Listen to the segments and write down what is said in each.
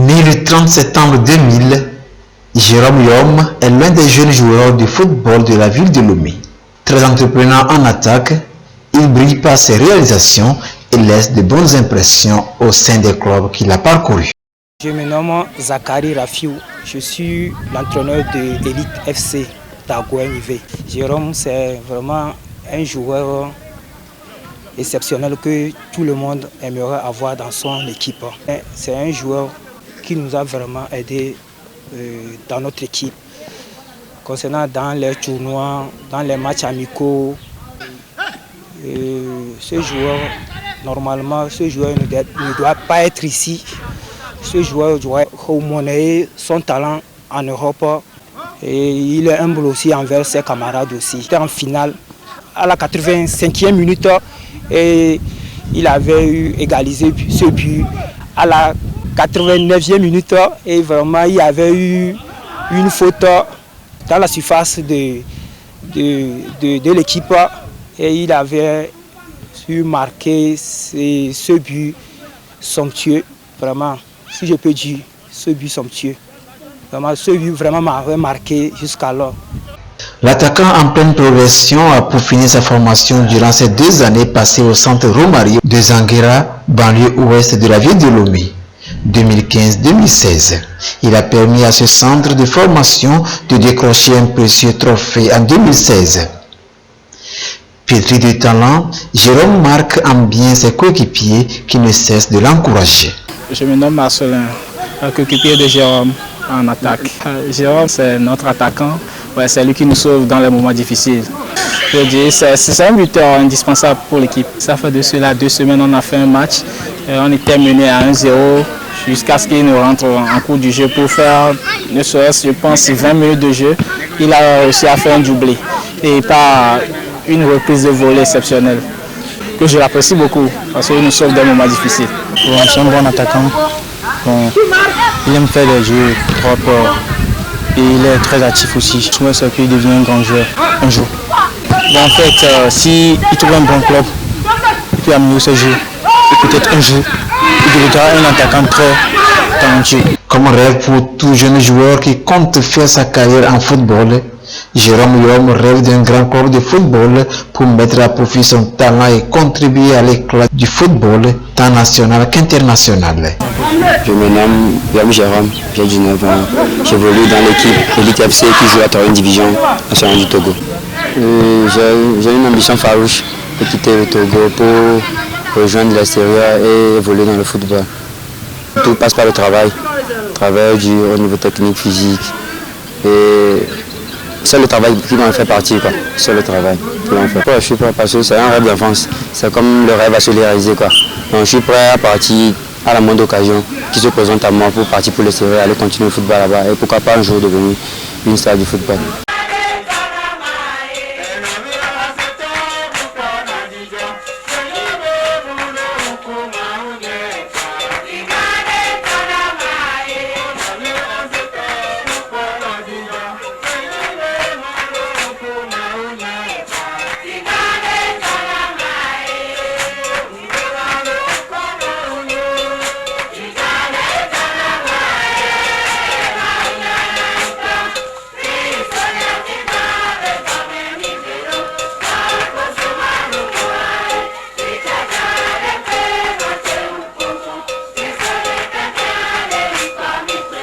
Né le 30 septembre 2000, Jérôme Yom est l'un des jeunes joueurs de football de la ville de Lomé. Très entreprenant en attaque, il brille par ses réalisations et laisse de bonnes impressions au sein des clubs qu'il a parcourus. Je me nomme Zakari Rafiou, je suis l'entraîneur de l'Élite FC d'Agouin-Nivé. Jérôme, c'est vraiment un joueur exceptionnel que tout le monde aimerait avoir dans son équipe. C'est un joueur qui nous a vraiment aidés dans notre équipe, concernant dans les tournois, dans les matchs amicaux. Ce joueur, normalement, ce joueur ne doit pas être ici. Ce joueur doit monnayer son talent en Europe et il est humble aussi envers ses camarades aussi. Il était en finale à la 85e minute et il avait eu égalisé ce but à la 89e minute et vraiment il y avait eu une faute dans la surface de l'équipe et il avait su marquer ce but somptueux, vraiment, si je peux dire, ce but somptueux. Vraiment, ce but vraiment m'avait marqué jusqu'alors. L'attaquant en pleine progression a peaufiné sa formation durant ces 2 années passées au centre Romario de Zanguera, banlieue ouest de la ville de Lomé. 2015-2016. Il a permis à ce centre de formation de décrocher un précieux trophée en 2016. Pétri de talent, Jérôme marque en bien ses coéquipiers qui ne cessent de l'encourager. Je me nomme Marcelin, coéquipier de Jérôme en attaque. Jérôme, c'est notre attaquant, ouais, c'est lui qui nous sauve dans les moments difficiles. Je veux dire, c'est un buteur indispensable pour l'équipe. Ça fait de cela 2 semaines, on a fait un match, on était mené à 1-0 jusqu'à ce qu'il nous rentre en cours du jeu pour faire, ne serait-ce, je pense, 20 minutes de jeu. Il a réussi à faire un doublé et par une reprise de volée exceptionnelle que je l'apprécie beaucoup parce qu'il nous sauve des moments difficiles. Bon, c'est un bon attaquant. Bon, il aime faire des jeux propres et il est très actif aussi. Je souhaite qu'il devienne un grand joueur un jour. Bon, en fait, s'il trouve un bon club, il peut améliorer ce jeu. Et peut-être un jour, il deviendra un attaquant très talentueux. Comme rêve pour tout jeune joueur qui compte faire sa carrière en football, Jérôme Yom rêve d'un grand club de football pour mettre à profit son talent et contribuer à l'éclat du football, tant national qu'international. Je me nomme Yom Jérôme, j'ai 19 ans. J'évolue dans l'équipe Elite FC qui joue à la 3e division nationale du Togo. J'ai une ambition farouche de quitter le Togo pour rejoindre l'extérieur et évoluer dans le football. Tout passe par le travail dur au niveau technique, physique. Et c'est le travail qui m'en fait partie, quoi. C'est le travail qui m'en fait. Je suis prêt parce que c'est un rêve d'enfance. C'est comme le rêve à se réaliser, quoi. Donc je suis prêt à partir à la moindre occasion qui se présente à moi pour partir pour l'extérieur, aller continuer le football là-bas et pourquoi pas un jour devenir une star du football.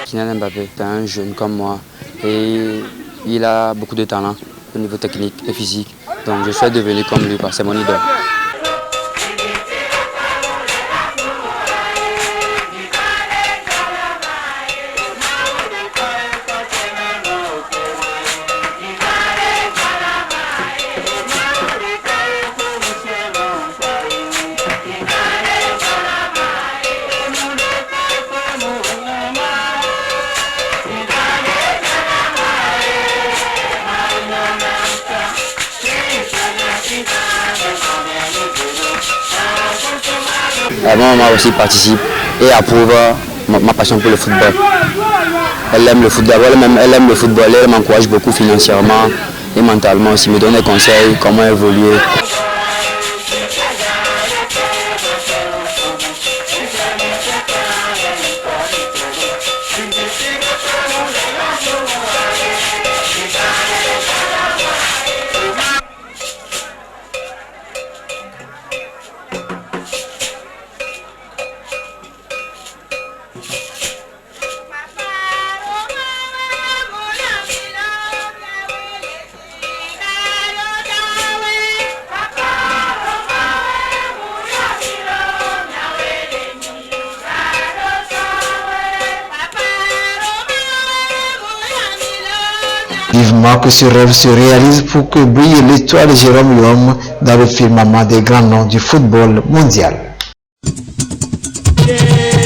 Kylian Mbappé, c'est un jeune comme moi et il a beaucoup de talent au niveau technique et physique. Donc je souhaite devenir comme lui, c'est mon idole. Maman aussi participe et approuve ma passion pour le football. Elle aime le football, elle aime le football, elle m'encourage beaucoup financièrement et mentalement aussi, me donne des conseils, comment évoluer. Vivement que ce rêve se réalise pour que brille l'étoile Jérôme Yom dans le firmament des grands noms du football mondial. Yeah.